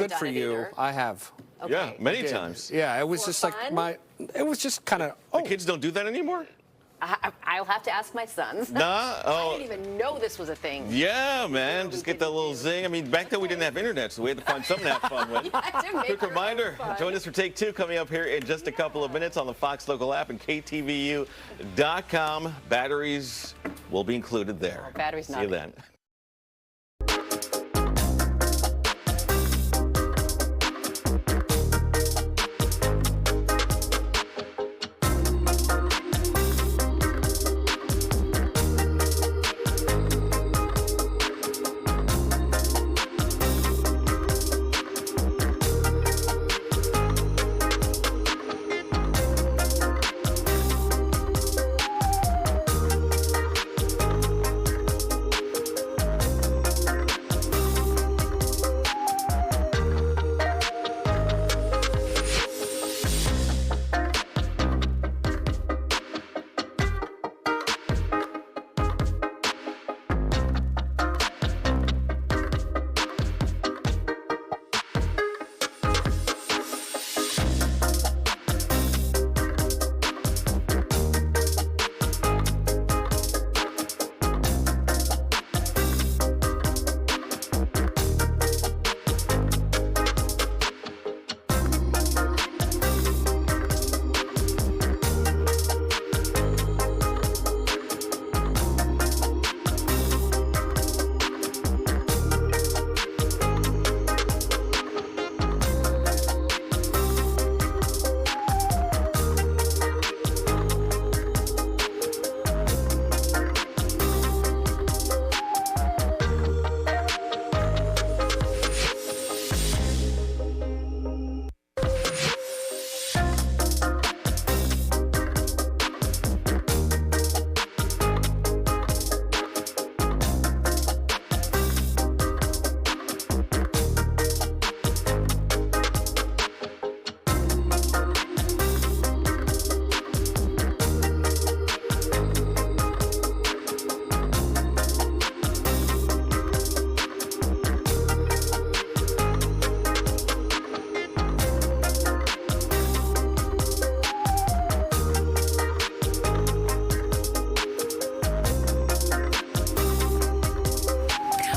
good done for it you. either. I have. Okay. Yeah, many times. Yeah, it was For just fun? like it was just kind of, The kids don't do that anymore? I'll have to ask my sons. Nah. I Oh, didn't even know this was a thing. yeah, man. Just get that little zing. I mean, back then we didn't have internet, so we had to find something to have fun with. Quick reminder, join us for Take Two coming up here in just a couple of minutes on the Fox Local app and KTVU.com. Batteries will be included there. Oh, batteries See not. you then.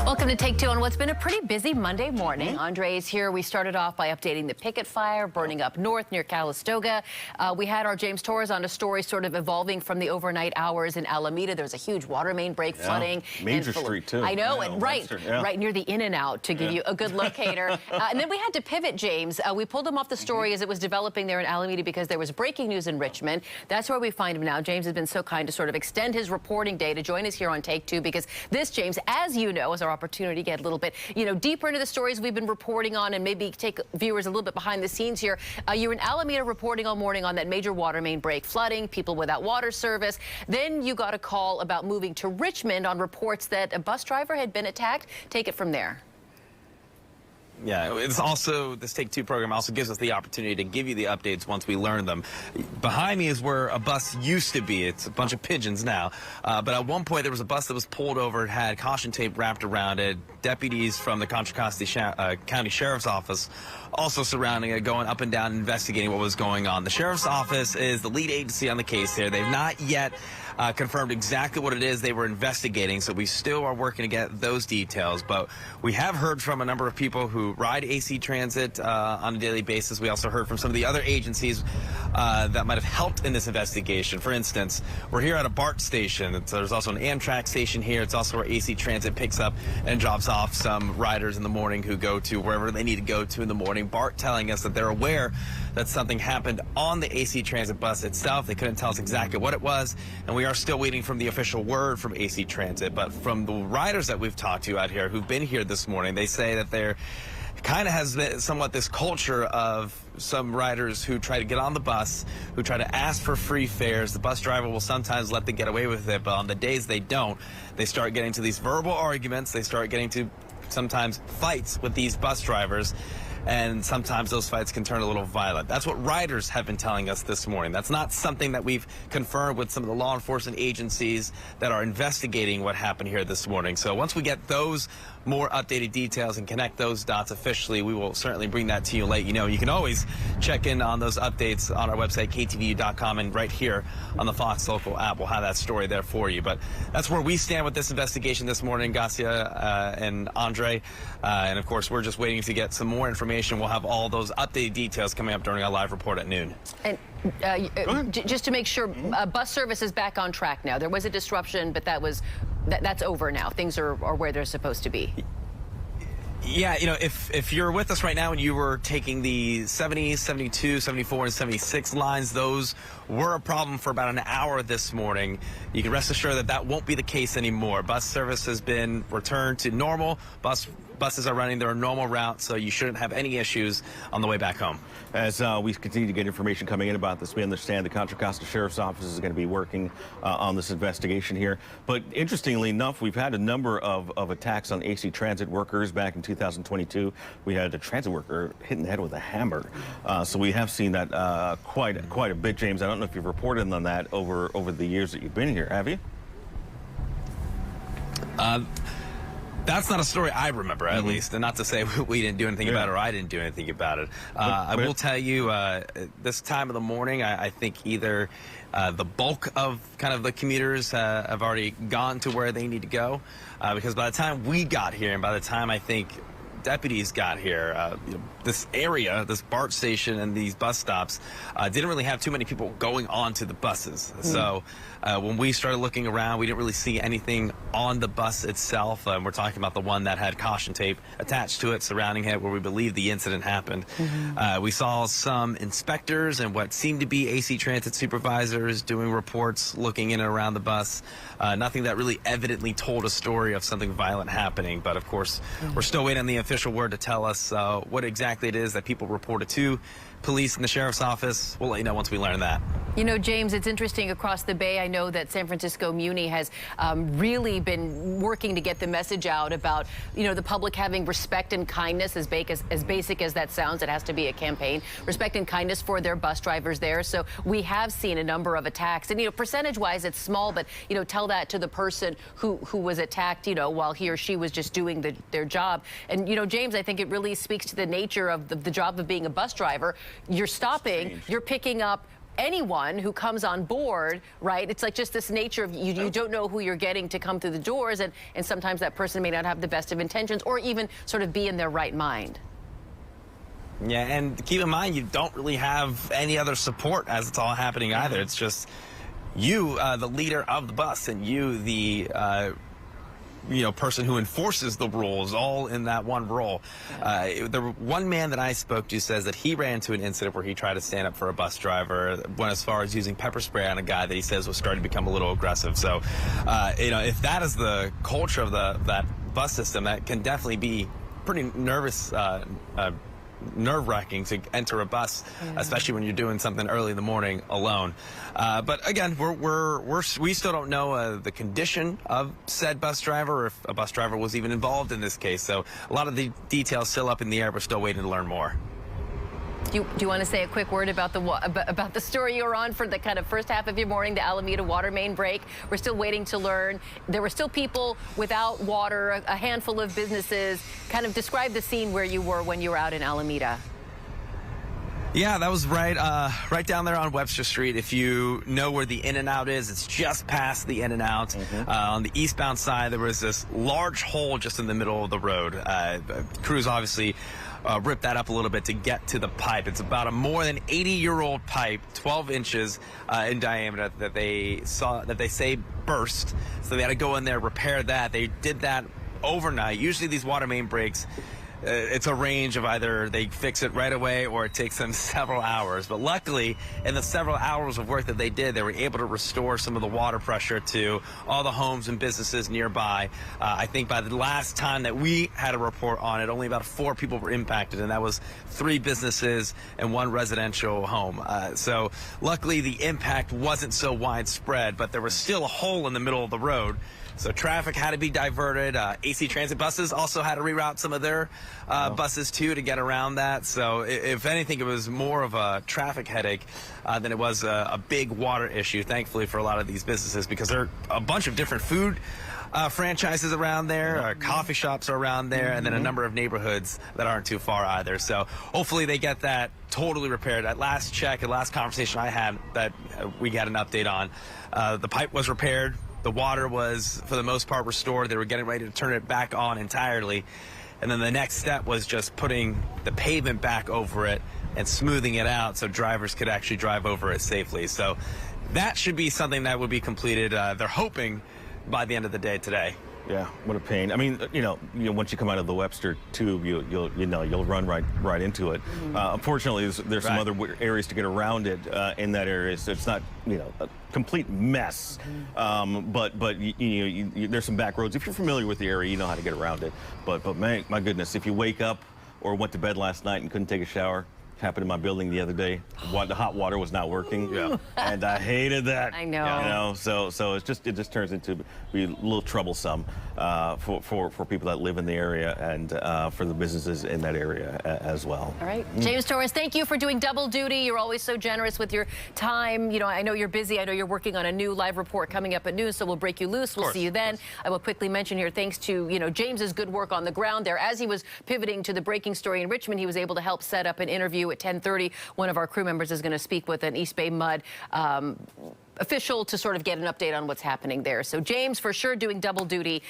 Welcome to Take Two on what's been a pretty busy Monday morning. Andre is here. We started off by updating the picket fire burning up north near Calistoga. We had our James Torres on a story sort of evolving from the overnight hours in Alameda. There was a huge water main break flooding. Major street, too. I know, Yeah, and right near the In-N-Out to give you a good locator. And then we had to pivot, James. We pulled him off the story as it was developing there in Alameda because there was breaking news in Richmond. That's where we find him now. James has been so kind to sort of extend his reporting day to join us here on Take Two because this, James, as you know, is our opportunity to get a little bit, deeper into the stories we've been reporting on and maybe take viewers a little bit behind the scenes here. You were in Alameda reporting all morning on that major water main break, flooding, people without water service. Then you got a call about moving to Richmond on reports that a bus driver had been attacked. Take it from there. Yeah, it's also, this Take Two program also gives us the opportunity to give you the updates once we learn them. Behind me is where a bus used to be. It's a bunch of pigeons now. But at one point, there was a bus that was pulled over. It had caution tape wrapped around it. Deputies from the Contra Costa County Sheriff's Office also surrounding it, going up and down, investigating what was going on. The Sheriff's Office is the lead agency on the case here. They've not yet confirmed exactly what it is they were investigating, so we still are working to get those details. But we have heard from a number of people who ride AC Transit on a daily basis. We also heard from some of the other agencies that might have helped in this investigation. For instance, we're here at a BART station. There's also an Amtrak station here. It's also where AC Transit picks up and drops off some riders in the morning who go to wherever they need to go to in the morning. BART telling us that they're aware that something happened on the AC Transit bus itself. They couldn't tell us exactly what it was, and we are still waiting from the official word from AC Transit. But from the riders that we've talked to out here who've been here this morning, they say that there kind of has been somewhat this culture of some riders who try to get on the bus, who try to ask for free fares. The bus driver will sometimes let them get away with it, but on the days they don't, they start getting to these verbal arguments. They start getting to sometimes fights with these bus drivers. and sometimes those fights can turn a little violent. That's what riders have been telling us this morning. That's not something that we've confirmed with some of the law enforcement agencies that are investigating what happened here this morning. So once we get those more updated details and connect those dots officially, we will certainly bring that to you, let you know. You can always check in on those updates on our website, KTVU.com, and right here on the Fox Local app. We'll have that story there for you. But that's where we stand with this investigation this morning, Garcia and Andre. And of course, we're just waiting to get some more information. We'll have all those updated details coming up during our live report at noon. And just to make sure, bus service is back on track now. There was a disruption, but that's over now. Things are where they're supposed to be. Yeah, you know, if you're with us right now and you were taking the 70, 72, 74, and 76 lines, those were a problem for about an hour this morning. You can rest assured that that won't be the case anymore. Bus service has been returned to normal. Buses are running their normal route, so you shouldn't have any issues on the way back home. As we continue to get information coming in about this, we understand the Contra Costa Sheriff's Office is going to be working on this investigation here. But interestingly enough, we've had a number of attacks on AC Transit workers. Back in 2022, we had a transit worker hit in the head with a hammer. So we have seen that quite a bit, James. I don't know if you've reported on that over the years that you've been here, have you? That's not a story I remember, at least, and not to say we didn't do anything about it or I didn't do anything about it. I will tell you, this time of the morning, I think either the bulk of kind of the commuters have already gone to where they need to go, because by the time we got here and by the time I think deputies got here, this area, this BART station and these bus stops didn't really have too many people going onto the buses. So when we started looking around, we didn't really see anything on the bus itself. We're talking about the one that had caution tape attached to it, surrounding it, where we believe the incident happened. We saw some inspectors and what seemed to be AC Transit supervisors doing reports, looking in and around the bus. Nothing that really evidently told a story of something violent happening. But of course, we're still waiting on the official word to tell us what exactly it is that people reported to police and the sheriff's office. We'll let you know once we learn that. You know, James, it's interesting across the Bay. I know that San Francisco Muni has really been working to get the message out about, you know, the public having respect and kindness. As basic as that sounds, it has to be a campaign. Respect and kindness for their bus drivers there. So we have seen a number of attacks. And, you know, percentage-wise, it's small, but, you know, tell that to the person who was attacked, you know, while he or she was just doing their job. And, you know, James, I think it really speaks to the nature of the job of being a bus driver. You're stopping, you're picking up anyone who comes on board, right? It's like just this nature of you don't know who you're getting to come through the doors, and sometimes that person may not have the best of intentions or even sort of be in their right mind. Yeah, and keep in mind, you don't really have any other support as it's all happening either. It's just you, the leader of the bus, and you, the person who enforces the rules, all in that one role. The one man that I spoke to says that he ran into an incident where he tried to stand up for a bus driver, went as far as using pepper spray on a guy that he says was starting to become a little aggressive. So, if that is the culture of that bus system, that can definitely be pretty nerve-wracking to enter a bus, especially when you're doing something early in the morning alone. But again, we still don't know the condition of said bus driver, or if a bus driver was even involved in this case. So a lot of the details still up in the air. We're still waiting to learn more. Do you want to say a quick word about the story you were on for the kind of first half of your morning, the Alameda water main break? We're still waiting to learn. There were still people without water, a handful of businesses. Kind of describe the scene where you were when you were out in Alameda. Yeah, that was right down there on Webster Street. If you know where the In-N-Out is, it's just past the In-N-Out. On the eastbound side, there was this large hole just in the middle of the road. Crews obviously ripped that up a little bit to get to the pipe. It's about a more than 80-year-old pipe, 12 inches in diameter, that they say burst. So they had to go in there, repair that. They did that overnight. Usually these water main breaks, it's a range of either they fix it right away or it takes them several hours. But luckily, in the several hours of work that they did, they were able to restore some of the water pressure to all the homes and businesses nearby. I think by the last time that we had a report on it, only about 4 people were impacted, and that was 3 businesses and 1 residential home. So luckily, the impact wasn't so widespread, but there was still a hole in the middle of the road. So traffic had to be diverted. AC Transit buses also had to reroute some of their buses too to get around that. So if anything, it was more of a traffic headache than it was a big water issue, thankfully, for a lot of these businesses, because there are a bunch of different food franchises around there, coffee shops are around there, and then a number of neighborhoods that aren't too far either. So hopefully they get that totally repaired. At last check, at last conversation I had that we got an update on, the pipe was repaired. The water was, for the most part, restored. They were getting ready to turn it back on entirely. And then the next step was just putting the pavement back over it and smoothing it out so drivers could actually drive over it safely. So that should be something that would be completed, they're hoping, by the end of the day today. Yeah, what a pain. I mean, once you come out of the Webster tube, you'll run right into it. Unfortunately, there's some other areas to get around it in that area, so it's not a complete mess. But there's some back roads. If you're familiar with the area, you know how to get around it. But my goodness, if you wake up or went to bed last night and couldn't take a shower. Happened in my building the other day. The hot water was not working, and I hated that. I know. So it just turns into be a little troublesome for people that live in the area and for the businesses in that area as well. All right, James Torres, thank you for doing double duty. You're always so generous with your time. I know you're busy. I know you're working on a new live report coming up at noon, so we'll break you loose. We'll see you then. I will quickly mention here, thanks to James's good work on the ground there, as he was pivoting to the breaking story in Richmond, he was able to help set up an interview at 10:30. One of our crew members is going to speak with an East Bay Mud official to sort of get an update on what's happening there. So James, for sure, doing double duty.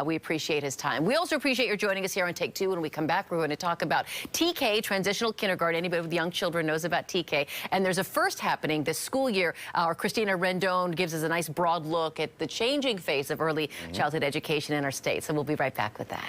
We appreciate his time. We also appreciate your joining us here on Take Two. When we come back, we're going to talk about TK, transitional kindergarten. Anybody with young children knows about TK. And there's a first happening this school year. Our Christina Rendon gives us a nice broad look at the changing face of early childhood education in our state. So we'll be right back with that.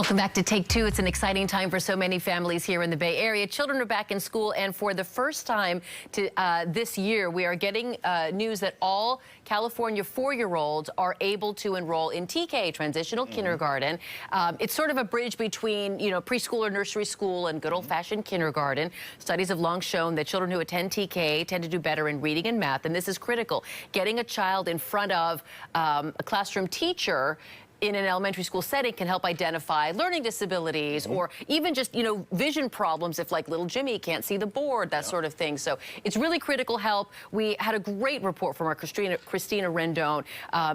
Welcome back to Take Two. It's an exciting time for so many families here in the Bay Area. Children are back in school, and for the first time this year, we are getting news that all California 4-year-olds are able to enroll in TK, transitional kindergarten. It's sort of a bridge between, preschool or nursery school and good old-fashioned kindergarten. Studies have long shown that children who attend TK tend to do better in reading and math, and this is critical. Getting a child in front of a classroom teacher in an elementary school setting can help identify learning disabilities or even just, vision problems if like little Jimmy can't see the board, that sort of thing. So it's really critical help. We had a great report from our Christina Rendon.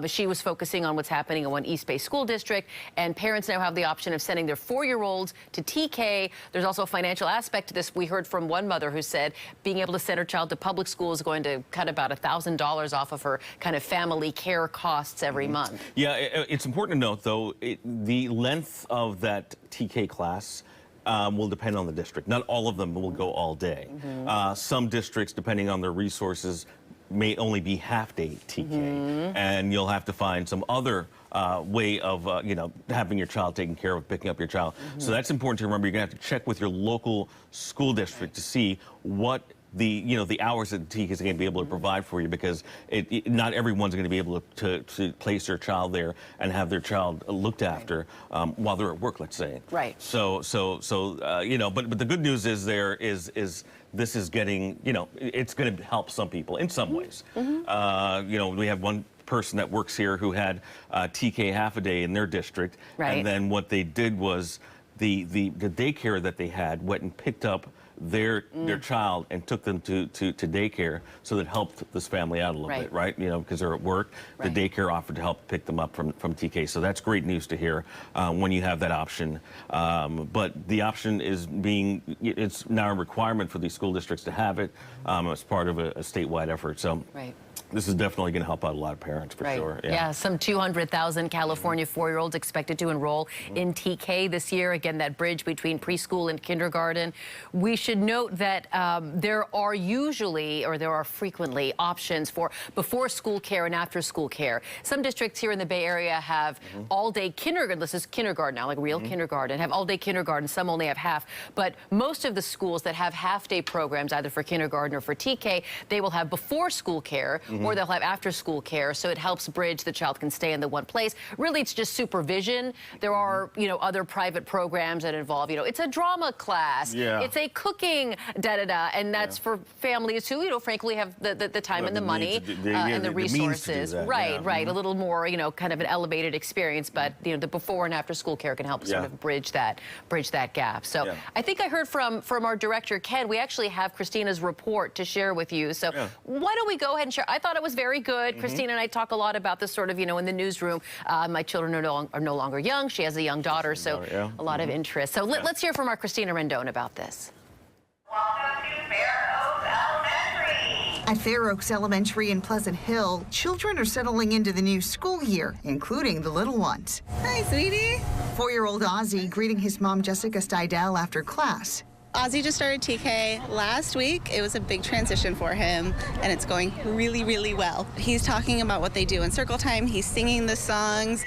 She was focusing on what's happening in one East Bay school district, and parents now have the option of sending their 4-year-olds to TK. There's also a financial aspect to this. We heard from one mother who said being able to send her child to public school is going to cut about $1,000 off of her kind of family care costs every month. Yeah, it's important to note, though, the length of that TK class will depend on the district. Not all of them will go all day. Some districts, depending on their resources, may only be half-day TK, and you'll have to find some other way of, having your child taken care of, picking up your child. So that's important to remember. You're going to have to check with your local school district to see what the hours that TK is going to be able to provide for you, because not everyone's going to be able to place their child there and have their child looked after while they're at work, let's say. Right. So but the good news is this is getting, it's going to help some people in some ways. We have one person that works here who had TK half a day in their district, and then what they did was the daycare that they had went and picked up their child and took them to daycare, so that helped this family out a little bit, right? Because they're at work. The daycare offered to help pick them up from TK. So that's great news to hear when you have that option. But the option is it's now a requirement for these school districts to have it as part of a statewide effort. So. This is definitely going to help out a lot of parents, for sure. Yeah, some 200,000 California 4-year-olds expected to enroll in TK this year. Again, that bridge between preschool and kindergarten. We should note that there are frequently options for before school care and after school care. Some districts here in the Bay Area have all-day kindergarten. This is kindergarten now, like real kindergarten, have all-day kindergarten. Some only have half. But most of the schools that have half-day programs, either for kindergarten or for TK, they will have before school care, or they'll have after-school care, so it helps bridge. The child can stay in the one place. Really, it's just supervision. There are, other private programs that involve, it's a drama class, it's a cooking, and that's for families who, frankly, have the time and the money and the resources. Right. A little more, kind of an elevated experience, but the before and after-school care can help sort of bridge that gap. So I think I heard from our director Ken. We actually have Christina's report to share with you. So why don't we go ahead and share? I thought it was very good. Christina and I talk a lot about this sort of, in the newsroom. My children are no longer young. She has a young daughter, so a lot of interest. So let's hear from our Christina Rendon about this. Welcome to Fair Oaks Elementary. At Fair Oaks Elementary in Pleasant Hill, children are settling into the new school year, including the little ones. Hi, sweetie. 4-year-old Ozzy greeting his mom, Jessica Stidel, after class. Ozzy just started TK last week. It was a big transition for him, and it's going really, really well. He's talking about what they do in circle time. He's singing the songs.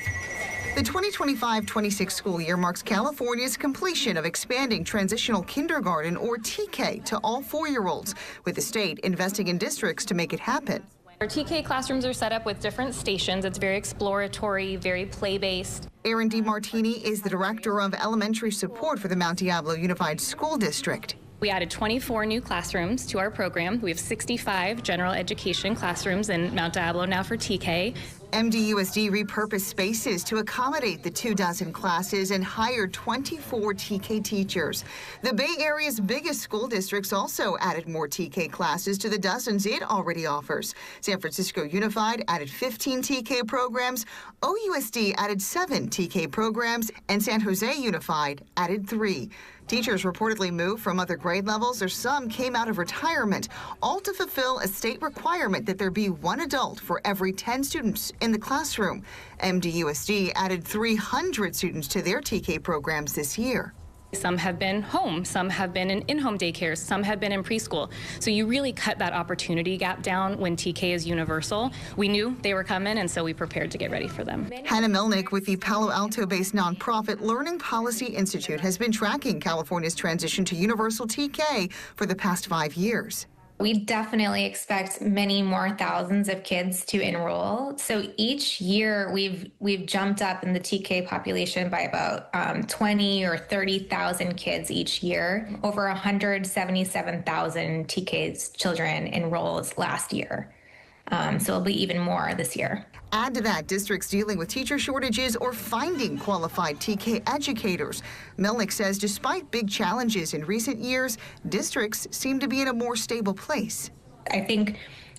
The 2025-26 school year marks California's completion of expanding transitional kindergarten, or TK, to all 4-year-olds, with the state investing in districts to make it happen. Our TK classrooms are set up with different stations. It's very exploratory, very play-based. Erin DiMartini is the director of elementary support for the Mount Diablo Unified School District. We added 24 new classrooms to our program. We have 65 general education classrooms in Mount Diablo now for TK. MDUSD repurposed spaces to accommodate the 24 classes and hired 24 TK teachers. The Bay Area's biggest school districts also added more TK classes to the dozens it already offers. San Francisco Unified added 15 TK programs, OUSD added 7 TK programs, and San Jose Unified added 3. Teachers reportedly moved from other grade levels, or some came out of retirement, all to fulfill a state requirement that there be one adult for every 10 students in the classroom. MDUSD added 300 students to their TK programs this year. Some have been home, some have been in in-home daycares, some have been in preschool. So you really cut that opportunity gap down when TK is universal. We knew they were coming, and so we prepared to get ready for them. Hannah Melnick with the Palo Alto-based nonprofit Learning Policy Institute has been tracking California's transition to universal TK for the past 5 years. We definitely expect many more thousands of kids to enroll. So each year we've jumped up in the TK population by about 20 or 30,000 kids each year. Over 177,000 TK's children enrolled last year. So it'll be even more this year. Add to that districts dealing with teacher shortages or finding qualified TK educators. Melnick says despite big challenges in recent years, districts seem to be in a more stable place. I think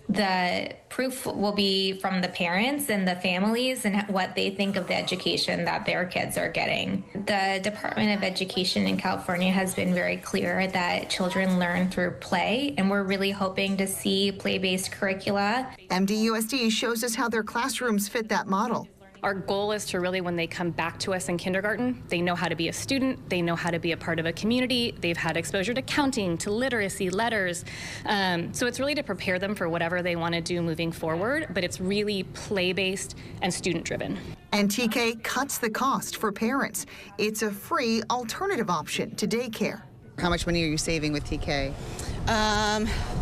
the proof will be from the parents and the families and what they think of the education that their kids are getting. The Department of Education in California has been very clear that children learn through play, and we're really hoping to see play-based curricula. MDUSD shows us how their classrooms fit that model. Our goal is to really, when they come back to us in kindergarten, they know how to be a student, they know how to be a part of a community, they've had exposure to counting, to literacy, letters. So it's really to prepare them for whatever they want to do moving forward, but it's really play-based and student-driven. And TK cuts the cost for parents. It's a free alternative option to daycare. How much money are you saving with TK?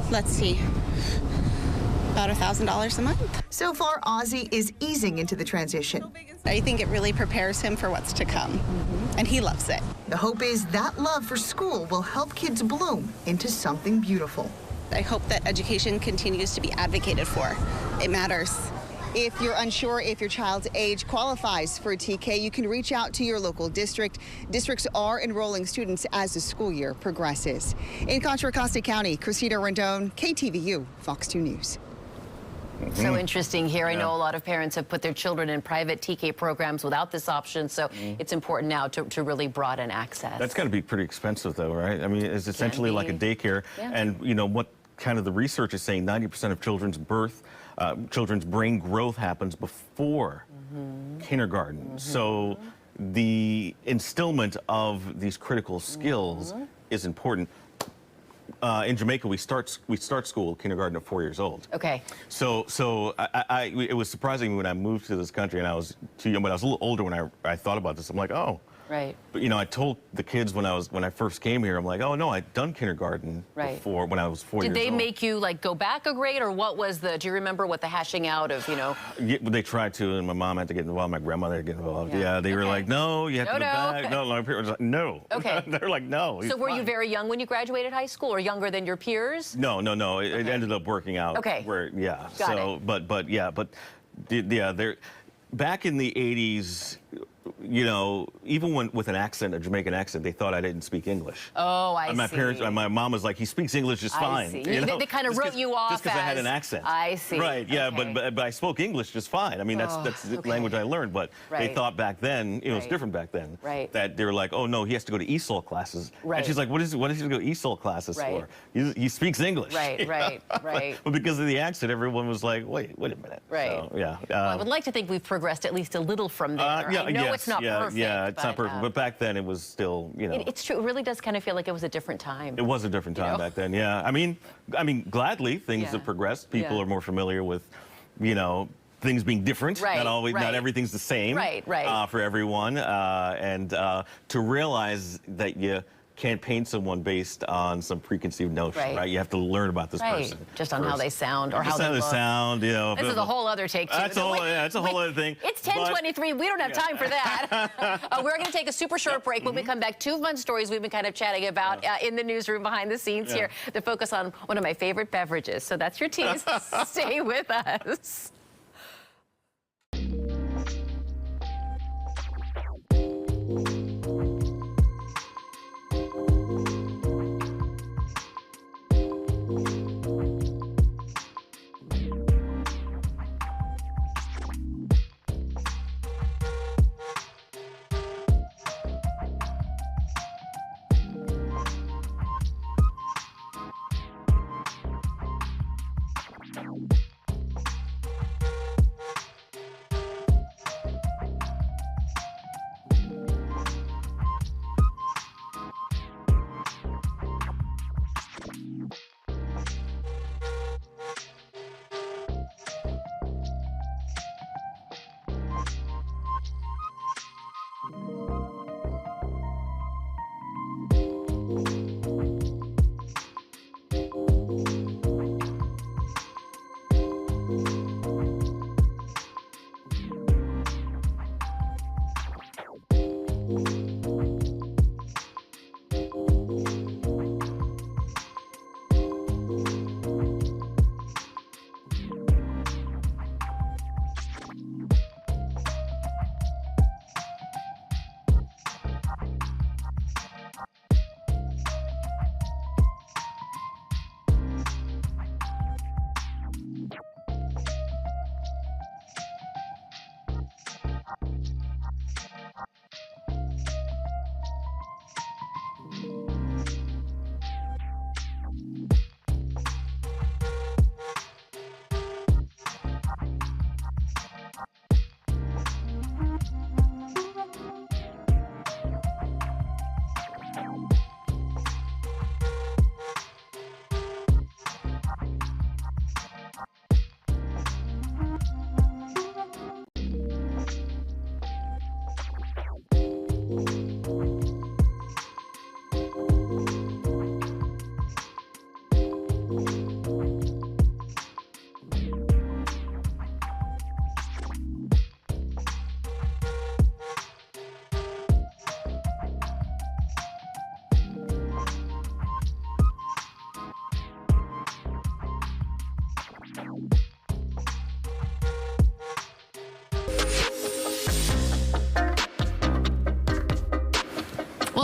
Let's see. About $1,000 a month. So far, Ozzy is easing into the transition. I think it really prepares him for what's to come, and he loves it. The hope is that love for school will help kids bloom into something beautiful. I hope that education continues to be advocated for. It matters. If you're unsure if your child's age qualifies for TK, you can reach out to your local district. Districts are enrolling students as the school year progresses. In Contra Costa County, Christina Rendon, KTVU, Fox 2 News. So interesting here. I know a lot of parents have put their children in private TK programs without this option, so it's important now to really broaden access. That's got to be pretty expensive, though, right? I mean, it's essentially like a daycare. Yeah. And, you know, what kind of the research is saying, 90% of children's brain growth happens before kindergarten. So the instillment of these critical skills is important. In Jamaica, we start school, kindergarten at 4 years old. Okay. So it was surprising when I moved to this country and I was too young, but I was a little older when I thought about this. I'm like, oh. Right. But, you know, I told the kids when I first came here, I'm like, oh, no, I'd done kindergarten before when I was 4 years old. Did they make you, like, go back a grade, or what was do you remember what the hashing out of, you know? Yeah, they tried to, and my mom had to get involved, my grandmother had to get involved. Yeah, they were like, no, you have to go back. No, my parents were like, no. Okay. They're like, no. So were you very young when you graduated high school, or younger than your peers? No. It ended up working out. Okay. Got it. But they're back in the 80s. You know, even with an accent, a Jamaican accent, they thought I didn't speak English. Oh, I see. My parents, my mom was like, he speaks English just fine. I see. You know? They kind of wrote you off just because I had an accent. I see. Right, yeah, Okay. but I spoke English just fine. I mean, that's the language I learned, but they thought back then, you know, it's different back then, that they were like, oh, no, he has to go to ESOL classes. And she's like, what is he going to go to ESOL classes for? He speaks English. Right. But because of the accent, everyone was like, wait a minute. Right. So, yeah. Well, I would like to think we've progressed at least a little from there. I know it's not perfect. Yeah, it's not perfect, but back then it was still, you know. It's true. It really does kind of feel like it was a different time. It was a different time back then, yeah. I mean, gladly things have progressed. People are more familiar with, you know, things being different. Not everything's the same. For everyone, and to realize that you can't paint someone based on some preconceived notion, right? You have to learn about this person. Just on how they sound or just how they sound, you know. This is a whole other take, too. That's a whole other thing. It's 10:23. We don't have time for that. We're going to take a super short break. When we come back, 2 fun stories we've been kind of chatting about in the newsroom behind the scenes here that focus on one of my favorite beverages. So that's your tease. Stay with us.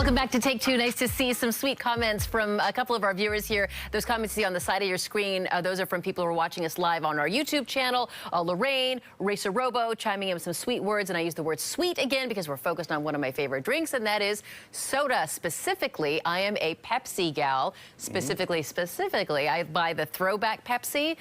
Welcome back to Take Two. Nice to see some sweet comments from a couple of our viewers here. Those comments you see on the side of your screen, those are from people who are watching us live on our YouTube channel. Lorraine, Racer Robo chiming in with some sweet words, and I use the word sweet again because we're focused on one of my favorite drinks, and that is soda. Specifically, I am a Pepsi gal. Specifically, I buy the throwback Pepsi.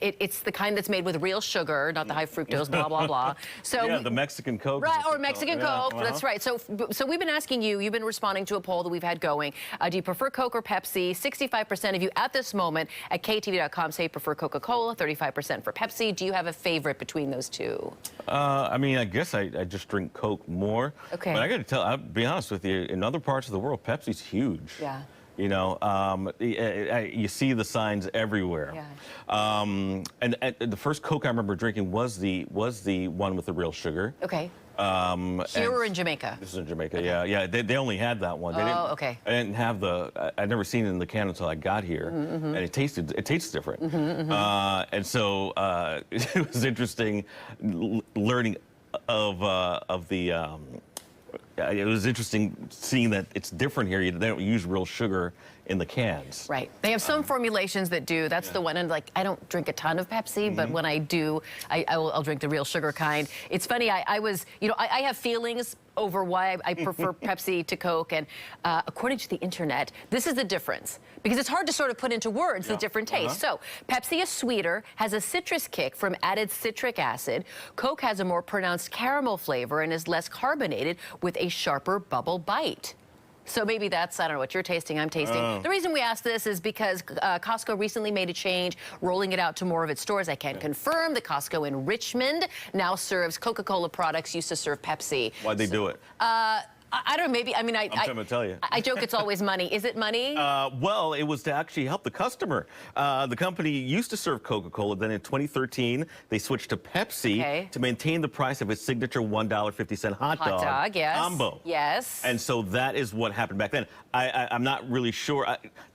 It's the kind that's made with real sugar, not the high fructose, blah, blah, blah. So yeah, the Mexican Coke. Right, or Mexican Coke. That's right. So we've been asking you, you've been responding to a poll that we've had going. Do you prefer Coke or Pepsi? 65% of you at this moment at KTVU.com say you prefer Coca-Cola, 35% for Pepsi. Do you have a favorite between those two? I mean, I guess I just drink Coke more. Okay. But I got to tell, I'll be honest with you, in other parts of the world, Pepsi's huge. Yeah. You know, you see the signs everywhere. Yeah. And the first Coke I remember drinking was the one with the real sugar. Okay. Here or in Jamaica? This is in Jamaica, Okay. yeah. They only had that one. Oh, okay. I didn't have I'd never seen it in the can until I got here, and it tastes different. And so it was interesting learning of the. It was interesting seeing that it's different here. They don't use real sugar in the cans. Right. They have some formulations that do. That's the one. And like, I don't drink a ton of Pepsi, but when I do, I'll drink the real sugar kind. It's funny. I was, you know, I have feelings over why I prefer Pepsi to Coke. And according to the internet, this is the difference. Because it's hard to sort of put into words the different tastes. So Pepsi is sweeter, has a citrus kick from added citric acid. Coke has a more pronounced caramel flavor and is less carbonated with a sharper bubble bite. So maybe that's, I don't know what you're tasting, I'm tasting. The reason we asked this is because Costco recently made a change, rolling it out to more of its stores. I can confirm that Costco in Richmond now serves Coca-Cola products used to serve Pepsi. Why'd they do it? I don't know, maybe, I mean, I'm trying to tell you. I joke it's always money. Is it money? Well, it was to actually help the customer. The company used to serve Coca-Cola. Then in 2013, they switched to Pepsi to maintain the price of its signature $1.50 hot dog yes. combo. Yes. And so that is what happened back then. I'm not really sure.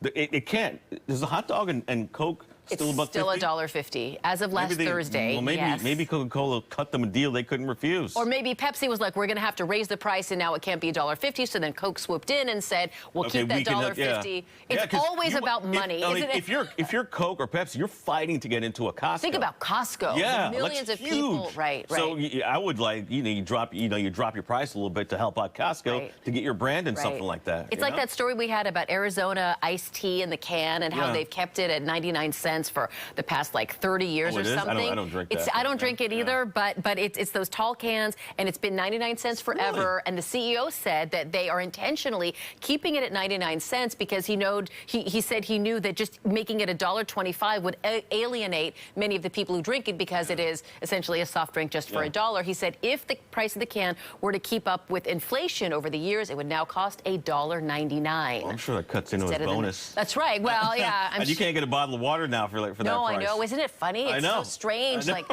It can't. Is the hot dog and Coke still it's still $1.50 as of last Thursday. Well, maybe Coca-Cola cut them a deal they couldn't refuse. Or maybe Pepsi was like, we're going to have to raise the price, and now it can't be $1.50. So then Coke swooped in and said, we'll keep that $1.50. It's always about money, isn't it? If you're Coke or Pepsi, you're fighting to get into a Costco. Think about Costco. Yeah, millions of huge. people. Right. So I would like, you drop your price a little bit to help out Costco to get your brand in something like that. It's like that story we had about Arizona iced tea in the can and how they've kept it at 99 cents for the past like 30 years or something. I don't drink that. I don't drink it either, but it's those tall cans, and it's been 99 cents forever. Really? And the CEO said that they are intentionally keeping it at 99 cents because he said he knew that just making it $1.25 would alienate many of the people who drink it because it is essentially a soft drink just for $1. He said if the price of the can were to keep up with inflation over the years, it would now cost $1.99. Well, I'm sure that cuts into his bonus. That's right. Well, yeah. And you can't get a bottle of water now for that price. No, I know. Isn't it funny? It's so strange. Like,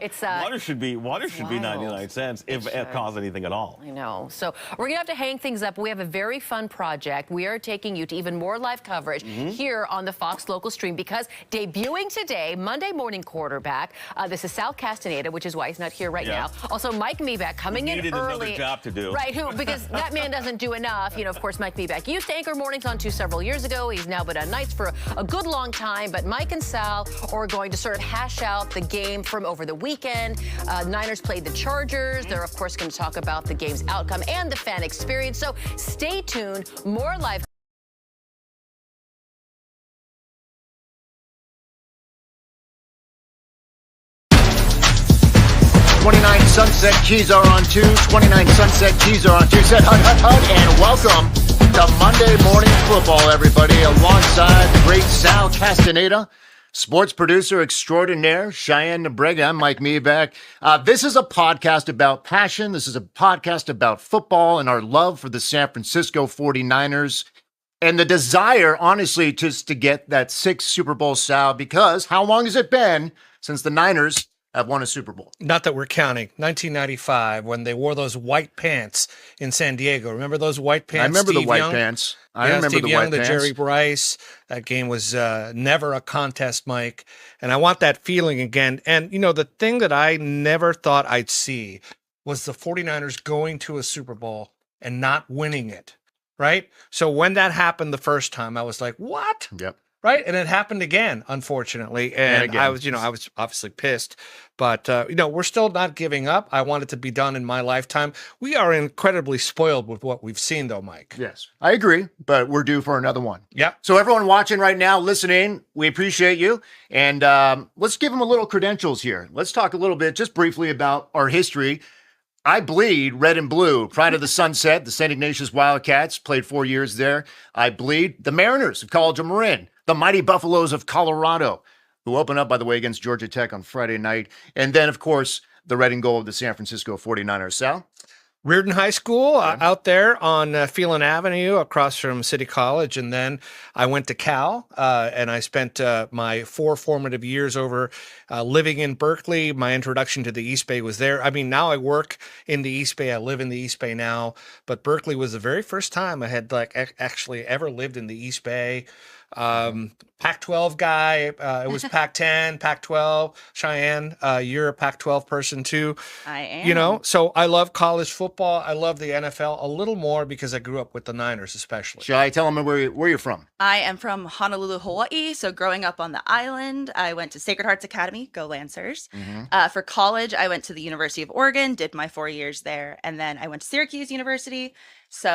it's water should be 99 cents if it costs anything at all. I know. So we're gonna have to hang things up. We have a very fun project. We are taking you to even more live coverage here on the Fox local stream because debuting today, Monday morning quarterback. This is Sal Castaneda, which is why he's not here right now. Also, Mike Meebeck coming in early. Another job to do. Right? Because that man doesn't do enough. You know, of course, Mike Meebeck used to anchor mornings on 2 several years ago. He's now been on nights for a good long time. But Mike and Sal are going to sort of hash out the game from over the weekend. Niners played the Chargers. They're, of course, going to talk about the game's outcome and the fan experience. So stay tuned. More live. Sunset Keys are on 2. 29 Sunset Keys are on 2. Said hut, hut, hut, and welcome to Monday Morning Football, everybody, alongside the great Sal Castaneda, sports producer extraordinaire, Cheyenne Nebrega. I'm Mike Meebeck. This is a podcast about passion. This is a podcast about football and our love for the San Francisco 49ers and the desire, honestly, just to get that 6th Super Bowl, Sal, because how long has it been since the Niners have won a Super Bowl? Not that we're counting. 1995, when they wore those white pants in San Diego. Remember those white pants? I remember Steve the white Young? pants. I remember Steve the Young, white the pants. Jerry Rice. That game was never a contest, Mike. And I want that feeling again. And, you know, the thing that I never thought I'd see was the 49ers going to a Super Bowl and not winning it, right? So when that happened the first time, I was like, what? Yep. Right. And it happened again, unfortunately. And again. I was obviously pissed, but, we're still not giving up. I want it to be done in my lifetime. We are incredibly spoiled with what we've seen, though, Mike. Yes, I agree, but we're due for another one. Yeah. So everyone watching right now, listening, we appreciate you. And let's give them a little credentials here. Let's talk a little bit, just briefly, about our history. I bleed red and blue. Pride of the Sunset, the St. Ignatius Wildcats, played 4 years there. I bleed the Mariners of College of Marin, the Mighty Buffaloes of Colorado, who open up, by the way, against Georgia Tech on Friday night. And then, of course, the red and gold of the San Francisco 49ers. Sal? Reardon High School out there on Phelan Avenue across from City College. And then I went to Cal and I spent my 4 formative years over living in Berkeley. My introduction to the East Bay was there. I mean, now I work in the East Bay. I live in the East Bay now. But Berkeley was the very first time I had actually ever lived in the East Bay. Pac-12 guy. It was Pac-10, Pac-12. Cheyenne, you're a Pac-12 person too. I am. So I love college football. I love the NFL a little more because I grew up with the Niners, especially. Shall I tell them where you're from? I am from Honolulu, Hawaii. So growing up on the island, I went to Sacred Hearts Academy, go Lancers. For college, I went to the University of Oregon, did my 4 years there. And then I went to Syracuse University. So